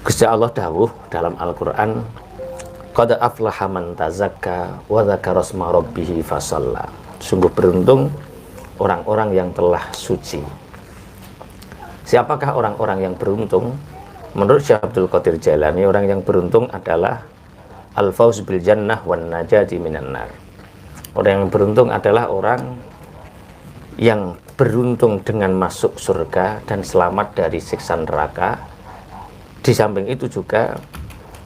Gusti Allah dawuh dalam Al-Qur'an, qad aflaha man tazakka wa dzakara asma rabbih fasalla. Sungguh beruntung orang-orang yang telah suci. Siapakah orang-orang yang beruntung? Menurut Syekh Abdul Qadir Jailani, orang yang beruntung adalah al-fauz bil jannah wan najati minan nar. Orang yang beruntung adalah orang yang beruntung dengan masuk surga dan selamat dari siksa neraka. Di samping itu juga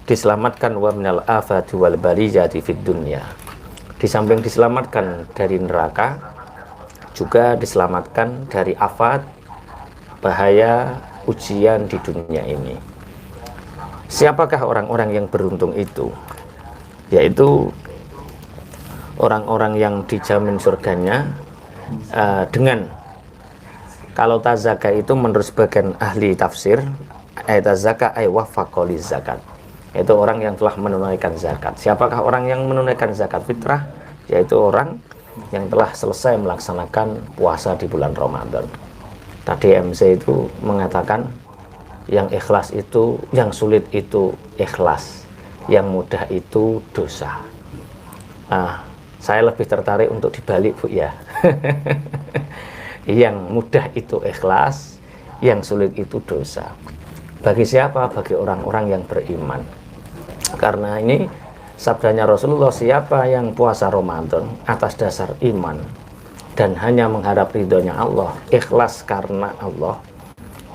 diselamatkan wa minal afati wal barizati fid dunya. Di samping diselamatkan dari neraka, juga diselamatkan dari afat, bahaya, ujian di dunia ini. Siapakah orang-orang yang beruntung itu? Yaitu orang-orang yang dijamin surganya dengan, kalau tazaka itu menurut sebagian ahli tafsir, tazaka ay wafaqoli zakat, yaitu orang yang telah menunaikan zakat. Siapakah orang yang menunaikan zakat fitrah? Yaitu orang yang telah selesai melaksanakan puasa di bulan Ramadan. Tadi MC itu mengatakan yang ikhlas itu, yang sulit itu ikhlas, yang mudah itu dosa. Saya lebih tertarik untuk dibalik, Bu, ya. Yang mudah itu ikhlas, yang sulit itu dosa. Bagi siapa? Bagi orang-orang yang beriman. Karena ini sabdanya Rasulullah, siapa yang puasa Ramadan atas dasar iman dan hanya mengharap ridhonya Allah, ikhlas karena Allah,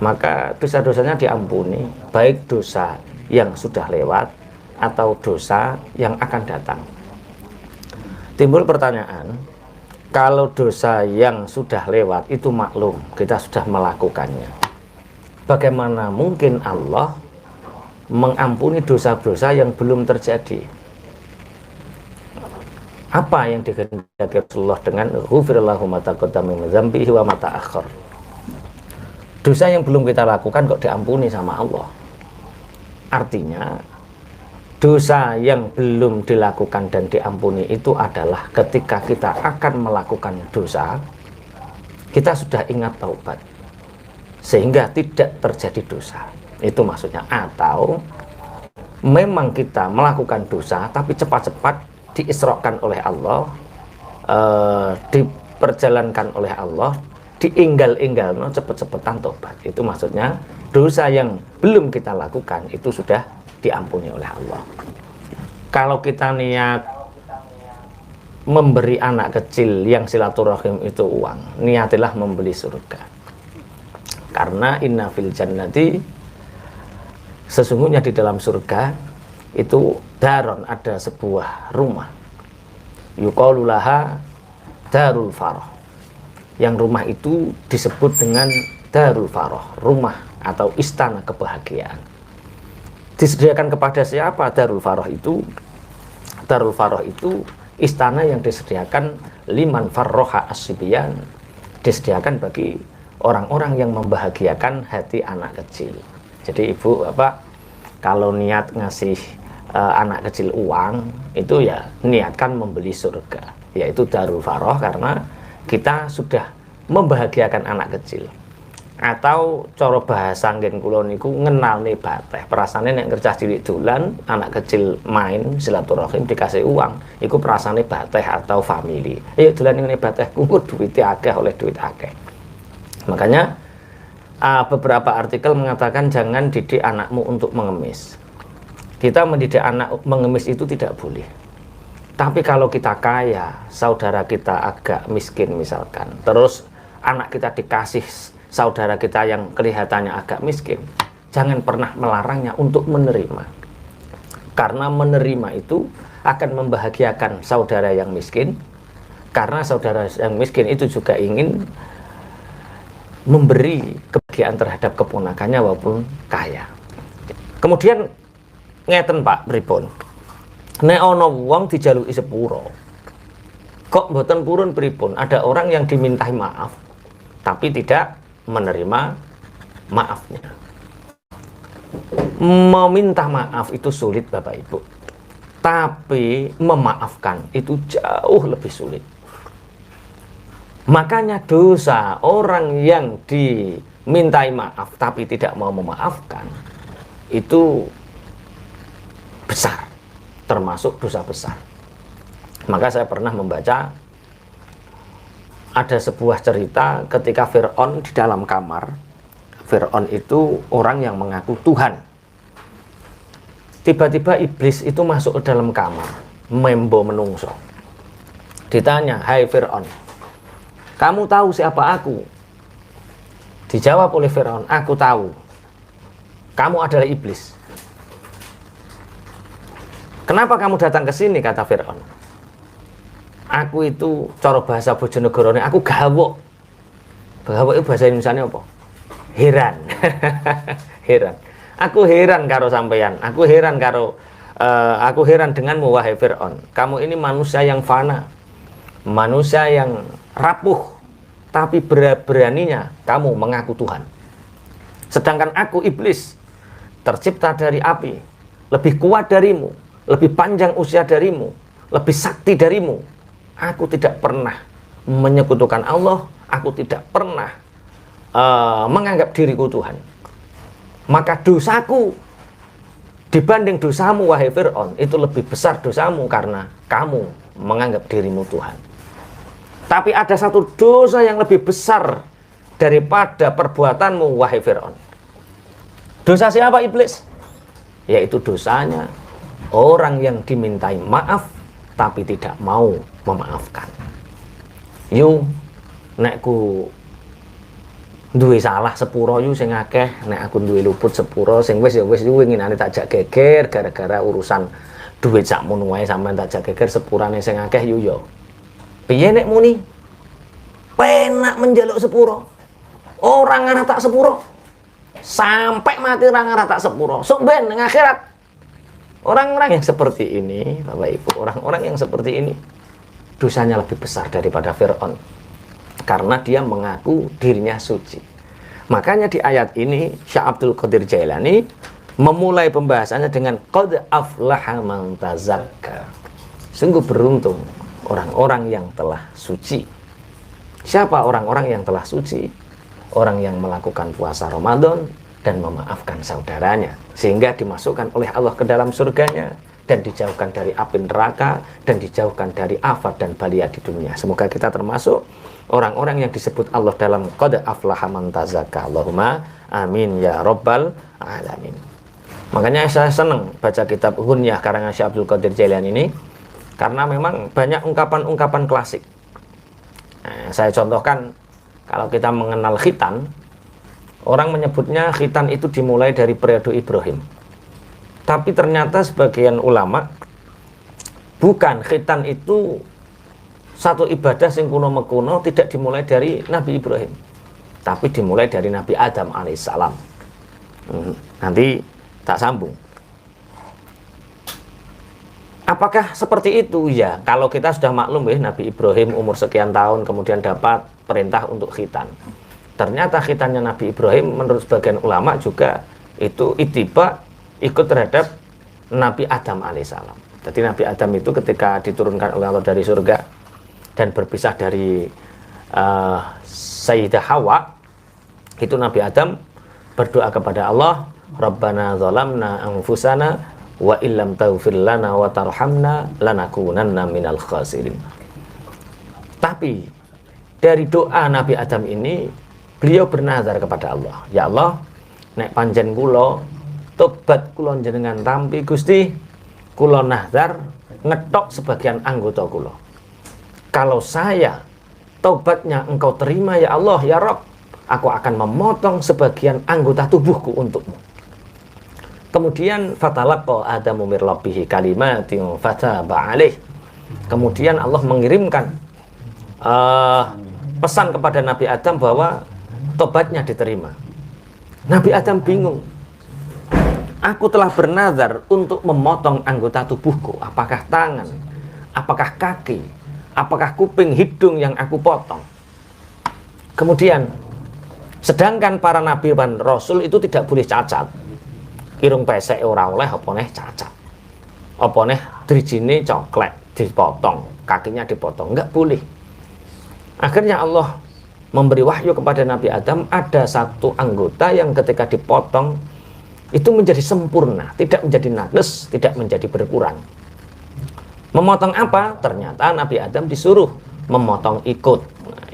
maka dosa-dosanya diampuni, baik dosa yang sudah lewat atau dosa yang akan datang. Timbul pertanyaan, kalau dosa yang sudah lewat itu maklum, kita sudah melakukannya, bagaimana mungkin Allah mengampuni dosa-dosa yang belum terjadi? Apa yang dikehendaki Rasulullah dengan ghufirallahu ma taqaddama min dzambihi wa ma ta'akhkhar? Dosa yang belum kita lakukan kok diampuni sama Allah. Artinya dosa yang belum dilakukan dan diampuni itu adalah ketika kita akan melakukan dosa, kita sudah ingat taubat, sehingga tidak terjadi dosa. Itu maksudnya. Atau memang kita melakukan dosa tapi cepat-cepat diisrokan oleh Allah, diperjalankan oleh Allah, diinggal-inggal, cepet-cepetan tobat. Itu maksudnya dosa yang belum kita lakukan itu sudah diampuni oleh Allah. Kalau kita niat memberi anak kecil yang silaturahim itu uang, niatilah membeli surga. Karena inna fil jannati, sesungguhnya di dalam surga itu daron, ada sebuah rumah, yuqalu laha darul farah, yang rumah itu disebut dengan darul farah, rumah atau istana kebahagiaan. Disediakan kepada siapa darul farah itu? Darul farah itu istana yang disediakan liman farroha as-sibyan, disediakan bagi orang-orang yang membahagiakan hati anak kecil. Jadi ibu bapak kalau niat ngasih anak kecil uang, itu ya niatkan membeli surga, yaitu darul farah, karena kita sudah membahagiakan anak kecil. Atau cara bahasa nggen kula niku ngenalne bateh, perasane nek kerja cilik dolan, anak kecil main silaturahim dikasih uang, iku perasane bateh atau family. Ayo dolan ngene bateh, kumpul duit akeh oleh duit akeh. Makanya beberapa artikel mengatakan jangan didik anakmu untuk mengemis. Kita mendidik anak mengemis itu tidak boleh. Tapi kalau kita kaya, saudara kita agak miskin misalkan, terus anak kita dikasih saudara kita yang kelihatannya agak miskin, jangan pernah melarangnya untuk menerima. Karena menerima itu akan membahagiakan saudara yang miskin, karena saudara yang miskin itu juga ingin memberi kebahagiaan terhadap keponakannya walaupun kaya. Kemudian ngeten Pak pripun, nek ana wong dijaluki sepuro kok mboten purun pripun? Ada orang yang dimintai maaf tapi tidak menerima maafnya. Meminta maaf itu sulit Bapak Ibu, tapi memaafkan itu jauh lebih sulit. Makanya dosa orang yang dimintai maaf tapi tidak mau memaafkan itu besar, termasuk dosa besar. Maka saya pernah membaca ada sebuah cerita ketika Fir'aun di dalam kamar. Fir'aun itu orang yang mengaku Tuhan. Tiba-tiba iblis itu masuk ke dalam kamar, membo menungso. Ditanya, "Hai Fir'aun, kamu tahu siapa aku?" Dijawab oleh Fir'aun, "Aku tahu. Kamu adalah iblis." "Kenapa kamu datang ke sini?" kata Fir'aun. "Aku itu cara bahasa Bojonegorone, aku gawok." Gawok itu bahasa Indonesianya apa? Heran. Heran. Aku heran karo sampeyan. Aku heran denganmu wahai Fir'aun. Kamu ini manusia yang fana, manusia yang rapuh, tapi beraninya kamu mengaku Tuhan. Sedangkan aku iblis, tercipta dari api, lebih kuat darimu, lebih panjang usia darimu, lebih sakti darimu. Aku tidak pernah menyekutukan Allah, aku tidak pernah menganggap diriku Tuhan. Maka dosaku dibanding dosamu wahai Fir'aun, itu lebih besar dosamu karena kamu menganggap dirimu Tuhan. Tapi ada satu dosa yang lebih besar daripada perbuatanmu wahai Fir'aun. Dosa siapa iblis? Yaitu dosanya orang yang dimintai maaf tapi tidak mau memaafkan. Yu nekku duwe salah sepuro yu sing akeh, nek aku duwe luput sepuro sing wis ya wis yu winginane tak jak geger gara-gara urusan duit sakmono wae sampean tak jak geger sepurane sing akeh yu yo. Piye nek muni? Penak menjaluk sepuro. Orang ngarah tak sepuro. Sampai mati orang ngarah tak sepuro. Sok ben ning akhirat. Orang-orang yang seperti ini, Bapak Ibu, orang-orang yang seperti ini dosanya lebih besar daripada Fir'aun. Karena dia mengaku dirinya suci. Makanya di ayat ini Syekh Abdul Qadir Jailani memulai pembahasannya dengan qad aflaha man tazakka. Sungguh beruntung orang-orang yang telah suci. Siapa orang-orang yang telah suci? Orang yang melakukan puasa Ramadan dan memaafkan saudaranya sehingga dimasukkan oleh Allah ke dalam surganya dan dijauhkan dari api neraka dan dijauhkan dari afat dan balaya di dunia. Semoga kita termasuk orang-orang yang disebut Allah dalam qad aflaha man tazakka. Allahumma amin ya rabbal alamin. Makanya saya senang baca kitab Hunyah karangan Syekh Abdul Qadir Jailani ini karena memang banyak ungkapan-ungkapan klasik. Saya contohkan, kalau kita mengenal khitan, orang menyebutnya khitan itu dimulai dari periode Ibrahim. Tapi ternyata sebagian ulama bukan, khitan itu satu ibadah sing kuno mekuno tidak dimulai dari Nabi Ibrahim, tapi dimulai dari Nabi Adam alaihissalam. Nanti tak sambung. Apakah seperti itu? Ya, kalau kita sudah maklum ya, Nabi Ibrahim umur sekian tahun kemudian dapat perintah untuk khitan. Ternyata khitannya Nabi Ibrahim menurut sebagian ulama juga itu ittiba, ikut terhadap Nabi Adam alaihissalam. Jadi Nabi Adam itu ketika diturunkan oleh Allah dari surga dan berpisah dari Sayyidah Hawa, itu Nabi Adam berdoa kepada Allah, Rabbana zalamna anfusana wa illam taghfir lana wa tarhamna lanakunanna minal khasirin. Tapi dari doa Nabi Adam ini beliau bernazar kepada Allah, ya Allah, nek panjen kula tobat kula jenengan tampi Gusti, kula nazar ngetok sebagian anggota kula. Kalau saya tobatnya engkau terima ya Allah ya Rabb, aku akan memotong sebagian anggota tubuhku untukmu. Kemudian fatalaqa Adamu mir rabbih kalimatin fataba alaih. Kemudian Allah mengirimkan pesan kepada Nabi Adam bahwa tobatnya diterima. Nabi Adam bingung. Aku telah bernazar untuk memotong anggota tubuhku. Apakah tangan? Apakah kaki? Apakah kuping, hidung yang aku potong? Kemudian, sedangkan para nabi dan rasul itu tidak boleh cacat. Irung pesek ora oleh apa neh cacat. Apa neh drijine coklek dipotong, kakinya dipotong, enggak boleh. Akhirnya Allah memberi wahyu kepada Nabi Adam, ada satu anggota yang ketika dipotong itu menjadi sempurna, tidak menjadi naqis, tidak menjadi berkurang. Memotong apa? Ternyata Nabi Adam disuruh memotong ikut. Nah,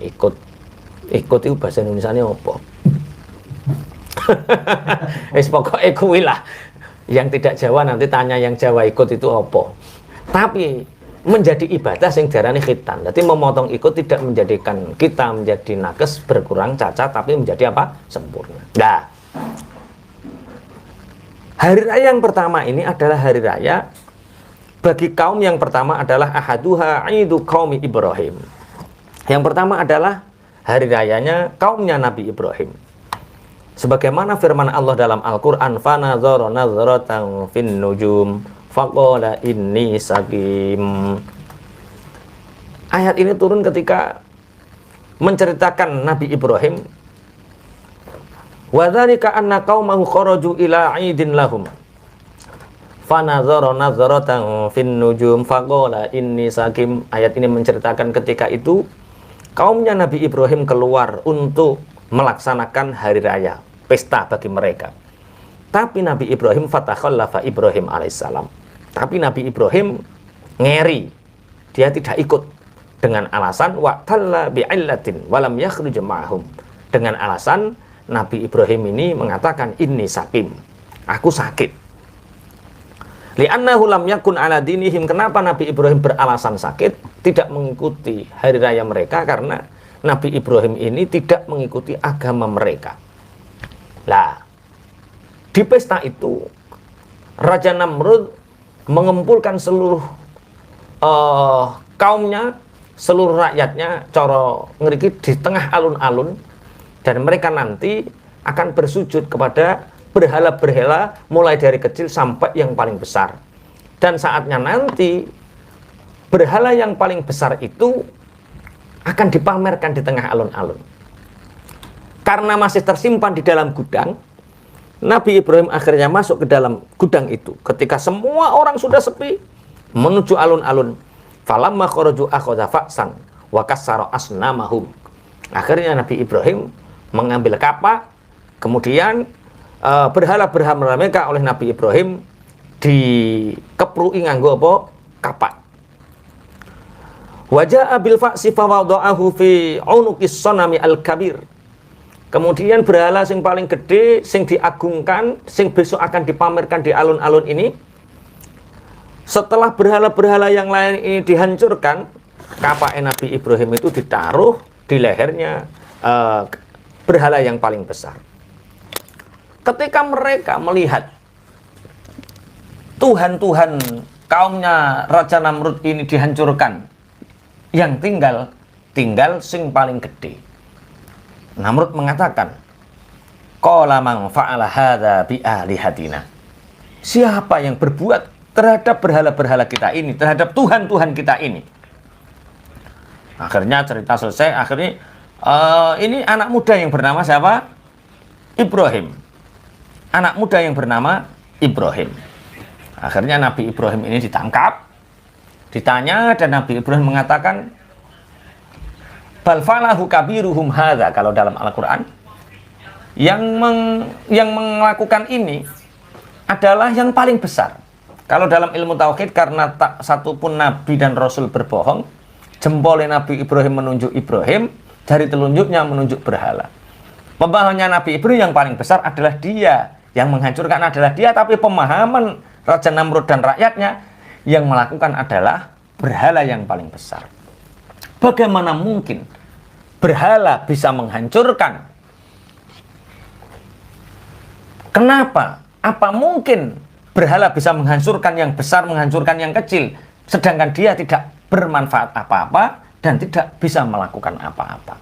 ikut itu bahasa Indonesianya apa? Pokoknya kuwi lah. Yang tidak Jawa nanti tanya yang Jawa ikut itu apa. Tapi menjadi ibadah sing diarani khitan. Jadi memotong ikut tidak menjadikan kita menjadi nakes, berkurang, cacat, tapi menjadi apa? Sempurna. Nah, hari raya yang pertama ini adalah hari raya bagi kaum yang pertama adalah ahaduha aidu qaumi Ibrahim. Yang pertama adalah hari rayanya kaumnya Nabi Ibrahim. Sebagaimana firman Allah dalam Al-Quran, fanazara nazratan fin nujum faqala inni sakim. Ayat ini turun ketika menceritakan Nabi Ibrahim, wa dzalika anna qaumahu kharaju ila 'idin lahum fanazara nazratan fin nujum faqala inni sakim. Ayat ini menceritakan ketika itu kaumnya Nabi Ibrahim keluar untuk melaksanakan hari raya, pesta bagi mereka. Tapi Nabi Ibrahim fatakhallafa Ibrahim alaihissalam. Tapi Nabi Ibrahim ngeri, dia tidak ikut dengan alasan wa'talla bi'illatin walam yakhruj ma'hum. Dengan alasan Nabi Ibrahim ini mengatakan inni sakim, aku sakit. Li'annahu lam yakun ala dinihim. Kenapa Nabi Ibrahim beralasan sakit, tidak mengikuti hari raya mereka? Karena Nabi Ibrahim ini tidak mengikuti agama mereka. Lah, di pesta itu Raja Namrud mengumpulkan seluruh kaumnya, seluruh rakyatnya, coro ngeriki di tengah alun-alun, dan mereka nanti akan bersujud kepada berhala-berhala mulai dari kecil sampai yang paling besar. Dan saatnya nanti berhala yang paling besar itu akan dipamerkan di tengah alun-alun. Karena masih tersimpan di dalam gudang, Nabi Ibrahim akhirnya masuk ke dalam gudang itu. Ketika semua orang sudah sepi, menuju alun-alun. Falamma kharaju akhadha fa'san wa kassara asnamahum. Akhirnya Nabi Ibrahim mengambil kapak, kemudian berhala-berhala mereka oleh Nabi Ibrahim dikeprui nganggo apa? Kapak. Wajah bil fa'si fa wada'ahu fi unuqis sanami al-kabir. Kemudian berhala sing paling gede, sing diagungkan, sing besok akan dipamerkan di alun-alun ini. Setelah berhala-berhala yang lain ini dihancurkan, kapak Nabi Ibrahim itu ditaruh di lehernya berhala yang paling besar. Ketika mereka melihat Tuhan-Tuhan kaumnya Raja Namrud ini dihancurkan, yang tinggal sing paling gede. Namrud mengatakan, qala man fa'ala hadza bi alihatina. Siapa yang berbuat terhadap berhala-berhala kita ini, terhadap Tuhan-Tuhan kita ini? Akhirnya cerita selesai. Akhirnya ini anak muda yang bernama siapa? Ibrahim. Anak muda yang bernama Ibrahim. Akhirnya Nabi Ibrahim ini ditangkap, ditanya, dan Nabi Ibrahim mengatakan, bal falahu kabiruhum hadza. Kalau dalam Al-Quran, yang melakukan ini adalah yang paling besar. Kalau dalam ilmu tauhid, karena tak satupun nabi dan rasul berbohong, jempolnya Nabi Ibrahim menunjuk Ibrahim, jari telunjuknya menunjuk berhala. Pemahamannya Nabi Ibrahim yang paling besar adalah dia, yang menghancurkan adalah dia, tapi pemahaman Raja Namrud dan rakyatnya yang melakukan adalah berhala yang paling besar. Bagaimana mungkin berhala bisa menghancurkan? Kenapa? Apa mungkin berhala bisa menghancurkan yang besar, menghancurkan yang kecil, sedangkan dia tidak bermanfaat apa-apa dan tidak bisa melakukan apa-apa?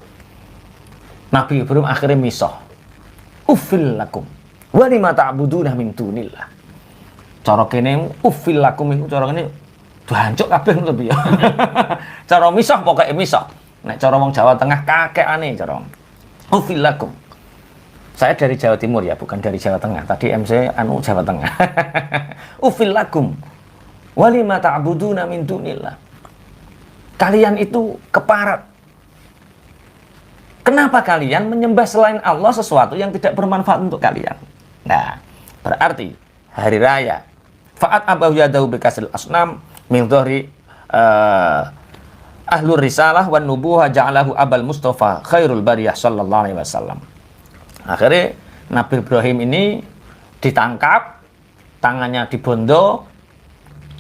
Nabi Ibrahim akhirnya misah. Uffil lakum wa lima ta'buduna min dunillah. Cara kene uffil lakum iku cara kene hancur kabeh ngono piye. Cara misah pokoke misah. Nek cara wong Jawa Tengah kakekane cara. Uffil lakum. Saya dari Jawa Timur ya, bukan dari Jawa Tengah. Tadi MC Jawa Tengah. Uffil lakum wa lima ta'buduna min dunillah. Kalian itu keparat. Kenapa kalian menyembah selain Allah sesuatu yang tidak bermanfaat untuk kalian? Nah, berarti hari raya. Fa'at abahu yadahu bikasril asnam min dhahri ahlur risalah wan nubuwah ja'alahu abal mustafa khairul bariyah sallallahu alaihi wasallam. Akhirnya Nabi Ibrahim ini ditangkap, tangannya dibondo,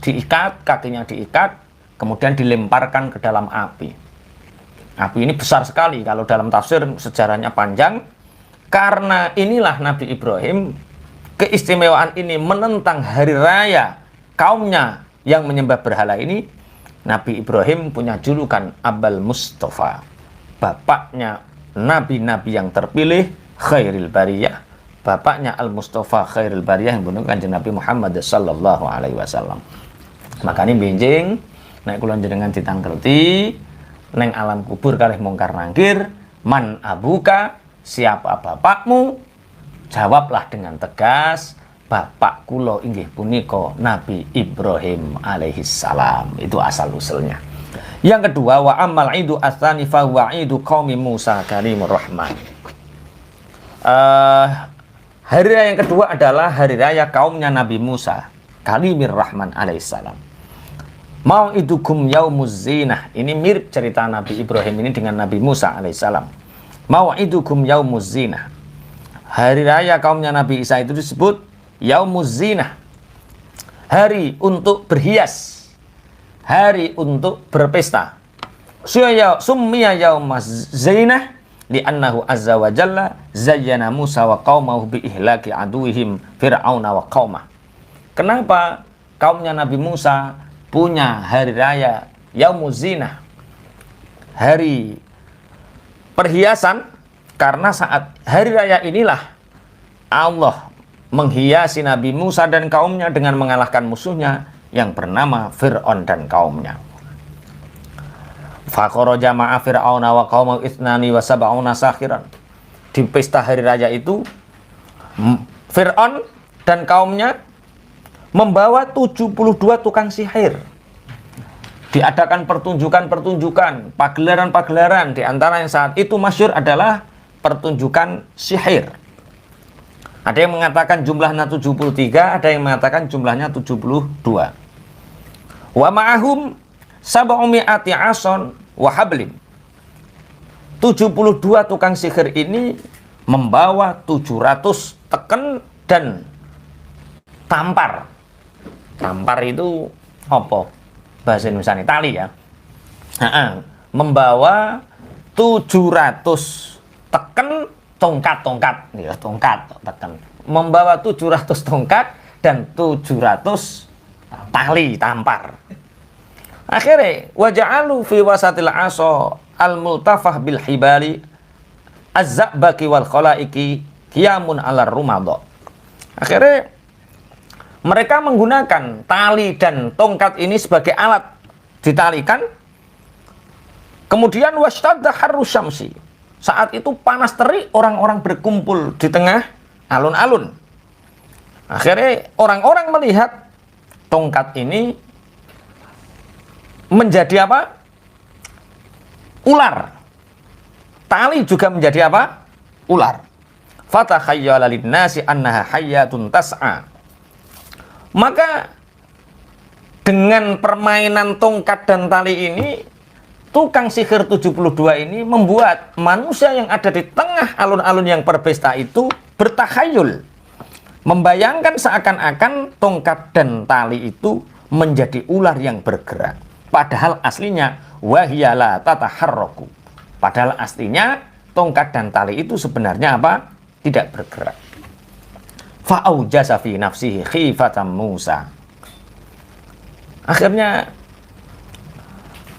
diikat, kakinya diikat, kemudian dilemparkan ke dalam api. Api ini besar sekali, kalau dalam tafsir sejarahnya panjang. Karena inilah Nabi Ibrahim, keistimewaan ini menentang hari raya kaumnya yang menyembah berhala ini. Nabi Ibrahim punya julukan Abal Mustafa, bapaknya nabi-nabi yang terpilih, khairil bariyah, bapaknya Al-Mustafa khairil bariyah, yang bunuh Kanjeng Nabi Muhammad sallallahu alaihi wasallam. Makanya benjing nek kula jenengan ditangkelti neng alam kubur kalih mungkar nangkir, man abuka, siapa bapakmu? Jawablah dengan tegas, bapak kula inggih punika Nabi Ibrahim alaihi salam. Itu asal usulnya. Yang kedua, wa amal idu atsani fa wa idu qaumi Musa karimur rahman. Hari raya yang kedua adalah hari raya kaumnya Nabi Musa kalimir rahman alaihi salam. Mau'idukum yaumuz zinah. Ini mirip cerita Nabi Ibrahim ini dengan Nabi Musa alaihissalam. Mau'idukum yaumuz zinah. Hari raya kaumnya Nabi Isa itu disebut yaumuz zinah. Hari untuk berhias, hari untuk berpesta. Summiya yaumaz zinah li'annahu azza wa jalla zayyana Musa wa qaumahu bi ihlaki aduwihim fir'auna wa qaumah. Kenapa kaumnya Nabi Musa punya hari raya Yaumuz Zinah, hari perhiasan? Karena saat hari raya inilah Allah menghiasi Nabi Musa dan kaumnya dengan mengalahkan musuhnya yang bernama Fir'aun dan kaumnya. Fakharaja ma'a Fir'auna wa qaumahu ithnani wa sab'una sakhiran. Di pesta hari raya itu Fir'aun dan kaumnya membawa 72 tukang sihir. Diadakan pertunjukan-pertunjukan, pagelaran-pagelaran. Di antara yang saat itu masyhur adalah pertunjukan sihir. Ada yang mengatakan jumlahnya 73, ada yang mengatakan jumlahnya 72. Wa ma'ahum sab'umi'ati ason wa hablin. 72 tukang sihir ini membawa 700 teken dan tampar. Tampar itu apa? Bahasa Indonesia tali ya. Membawa 700 teken tongkat-tongkat, ya, tongkat teken. Membawa 700 tongkat dan 700 tali tampar. Akhirnya waja'alu fi wasatil asa al-multafah bil hibali az-zabaki wal khalaiki qiyamun 'alar rumadha. Akhirnya mereka menggunakan tali dan tongkat ini sebagai alat ditalikan. Kemudian washtadda harru syamsi. Saat itu panas terik, orang-orang berkumpul di tengah alun-alun. Akhirnya orang-orang melihat tongkat ini menjadi apa? Ular. Tali juga menjadi apa? Ular. Fatakhayyala lin-nasi annaha hayyatun tas'a. Maka dengan permainan tongkat dan tali ini, tukang sihir 72 ini membuat manusia yang ada di tengah alun-alun yang berpesta itu bertakhayul, membayangkan seakan-akan tongkat dan tali itu menjadi ular yang bergerak. Padahal aslinya wahiyala tataharraku. Padahal aslinya tongkat dan tali itu sebenarnya apa? Tidak bergerak. Fa'aujasa fi nafsihi khifatan Musa. Akhirnya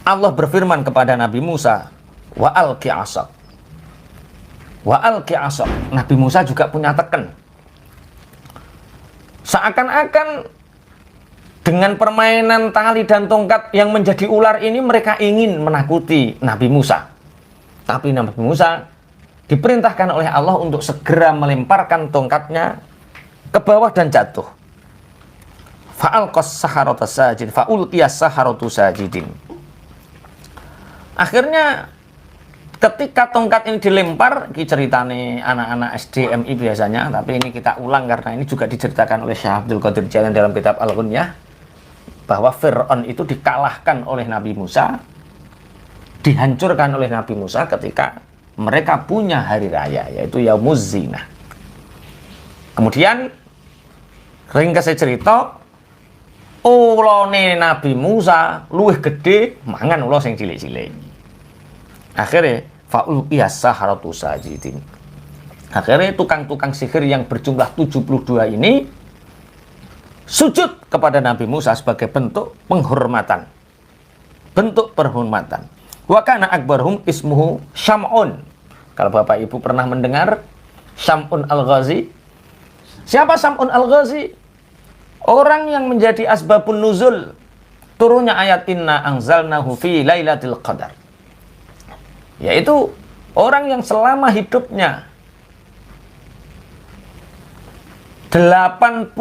Allah berfirman kepada Nabi Musa, wa alqi asak. Wa alqi asak. Nabi Musa juga punya teken. Seakan-akan dengan permainan tali dan tongkat yang menjadi ular ini mereka ingin menakuti Nabi Musa. Tapi Nabi Musa diperintahkan oleh Allah untuk segera melemparkan tongkatnya ke bawah dan jatuh. Fa'alqas saharata sajid, fa'ulqiyas saharatu sajidin. Akhirnya ketika tongkat ini dilempar, ini ceritane anak-anak SDMI biasanya, tapi ini kita ulang karena ini juga diceritakan oleh Syekh Abdul Qadir Jailani dalam kitab Al-Ghunyah, bahwa Fir'aun itu dikalahkan oleh Nabi Musa, dihancurkan oleh Nabi Musa ketika mereka punya hari raya, yaitu Yaumuz Zinah. Kemudian ringkas cerita, ulone Nabi Musa luwih gede mangan ulo sing cilik-cilik. Akhirnya fa'ulqiya saharatu sajidin. Akhirnya tukang-tukang sihir yang berjumlah 72 ini sujud kepada Nabi Musa sebagai bentuk penghormatan. Bentuk penghormatan. Wa kana akbaruhum ismuhu Syam'un. Kalau Bapak Ibu pernah mendengar Syam'un Al-Ghazi. Siapa Syam'un Al-Ghazi? Orang yang menjadi asbabun nuzul turunnya ayat inna anzalnahu fi lailatul qadar. Yaitu orang yang selama hidupnya 83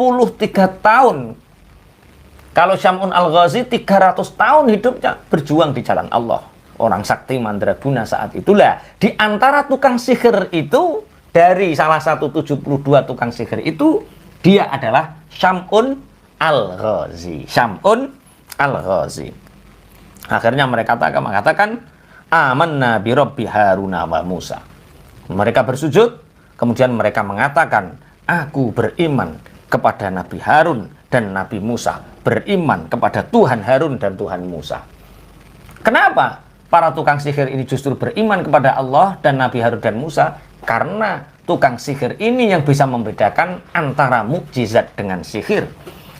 tahun. Kalau Syam'un Al-Ghazi 300 tahun hidupnya berjuang di jalan Allah. Orang sakti mandraguna saat itulah. Di antara tukang sihir itu, dari salah satu 72 tukang sihir itu, dia adalah Syam'un Al-Ghazi. Syam'un Al-Ghazi. Akhirnya mereka mengatakan amanna bi Rabbi Haruna wa Musa. Mereka bersujud, kemudian mereka mengatakan, aku beriman kepada Nabi Harun dan Nabi Musa, beriman kepada Tuhan Harun dan Tuhan Musa. Kenapa para tukang sihir ini justru beriman kepada Allah dan Nabi Harun dan Musa? Karena tukang sihir ini yang bisa membedakan antara mukjizat dengan sihir.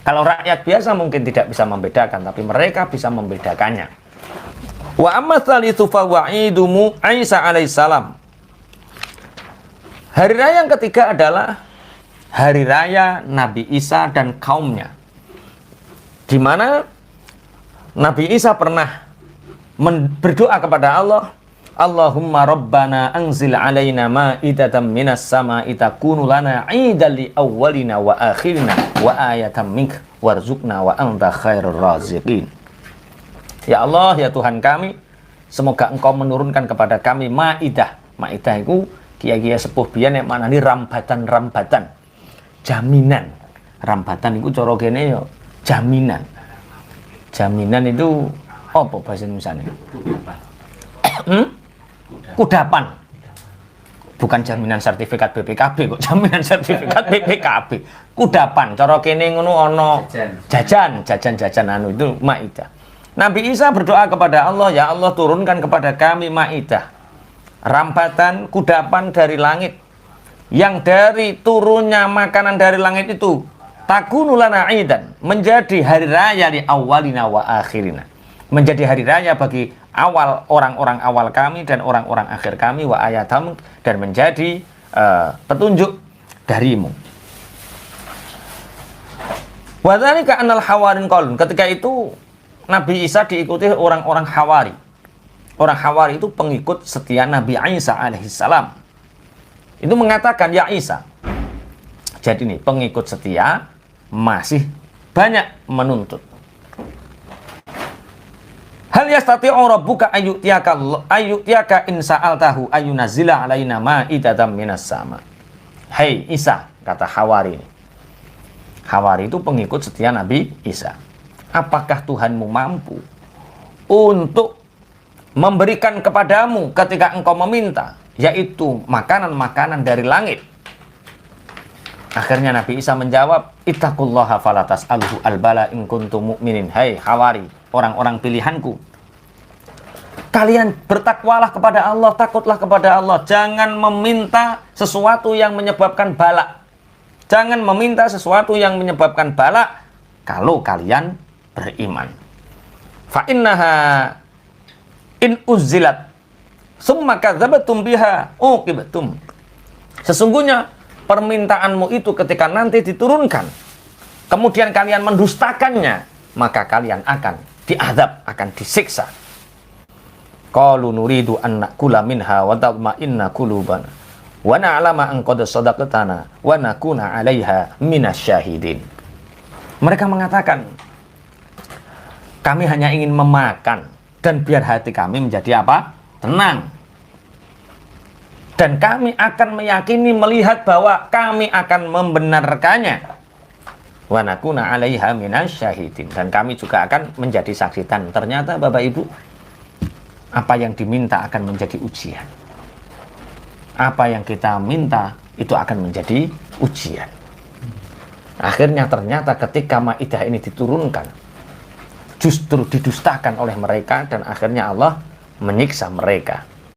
Kalau rakyat biasa mungkin tidak bisa membedakan, tapi mereka bisa membedakannya. Wa amma tsalitsu fa wa'idumu Isa alaihissalam. Hari raya yang ketiga adalah hari raya Nabi Isa dan kaumnya, di mana Nabi Isa pernah berdoa kepada Allah, Allahumma rabbana anzil alaina ma'idatan minas sama'i takunu lana 'idan li awwalina wa akhirina wa ayatan mink warzuqna wa anta khairur raziqin. Ya Allah, ya Tuhan kami, semoga Engkau menurunkan kepada kami ma'idah. Ma'idah itu kiai-kiai sepuh biyen yang maknane rambatan-rambatan. Jaminan. Rambatan itu cara kene ya jaminan. Jaminan itu apa bahasa Indonesianya? Kudapan. Bukan jaminan sertifikat BPKB kok, jaminan sertifikat BPKB. Kudapan. Cara kene ngono ana jajan anu itu ma'idah. Nabi Isa berdoa kepada Allah, ya Allah turunkan kepada kami ma'idah, rambatan, kudapan dari langit, yang dari turunnya makanan dari langit itu takunu lana 'idan, menjadi hari raya di awalina wa akhirina, menjadi hari raya bagi awal orang-orang awal kami dan orang-orang akhir kami, wa ayatam, dan menjadi petunjuk darimu. Wa dzalika annal hawarin qaulun, ketika itu Nabi Isa diikuti orang-orang Hawari. Orang Hawari itu pengikut setia Nabi Isa alaihissalam. Itu mengatakan, ya Isa. Jadi nih, pengikut setia masih banyak menuntut. Hal yastati'u rabbuka ayyutiyaka in sa'altahu ayyunazila alaina ma'idatan minas sama. Hei Isa, kata Hawari. Hawari itu pengikut setia Nabi Isa. Apakah Tuhanmu mampu untuk memberikan kepadamu ketika engkau meminta, yaitu makanan-makanan dari langit? Akhirnya Nabi Isa menjawab, ittaqullaha falatas alhu albala in kuntum mu'minin. Hai Hawari, orang-orang pilihanku, kalian bertakwalah kepada Allah, takutlah kepada Allah. Jangan meminta sesuatu yang menyebabkan bala. Jangan meminta sesuatu yang menyebabkan bala kalau kalian beriman. Fa innaha in uzzilat summa kadzabatum biha uqibtum. Sesungguhnya permintaanmu itu ketika nanti diturunkan, kemudian kalian mendustakannya, maka kalian akan diazab, akan disiksa. Qalu nuridu an na'kula minha wa tatma'inna qulubana wa na'lama an qad sadaqtana wa nakuna 'alaiha minasyahidin. Mereka mengatakan, kami hanya ingin memakan dan biar hati kami menjadi apa? Tenang. dan kami akan meyakini, melihat bahwa kami akan membenarkannya. Wa nakuna 'alaiha minasyahidin, dan kami juga akan menjadi saksi. Dan ternyata Bapak Ibu, apa yang diminta akan menjadi ujian. Apa yang kita minta itu akan menjadi ujian. Akhirnya ternyata ketika Maidah ini diturunkan, justru didustakan oleh mereka, dan akhirnya Allah menyiksa mereka.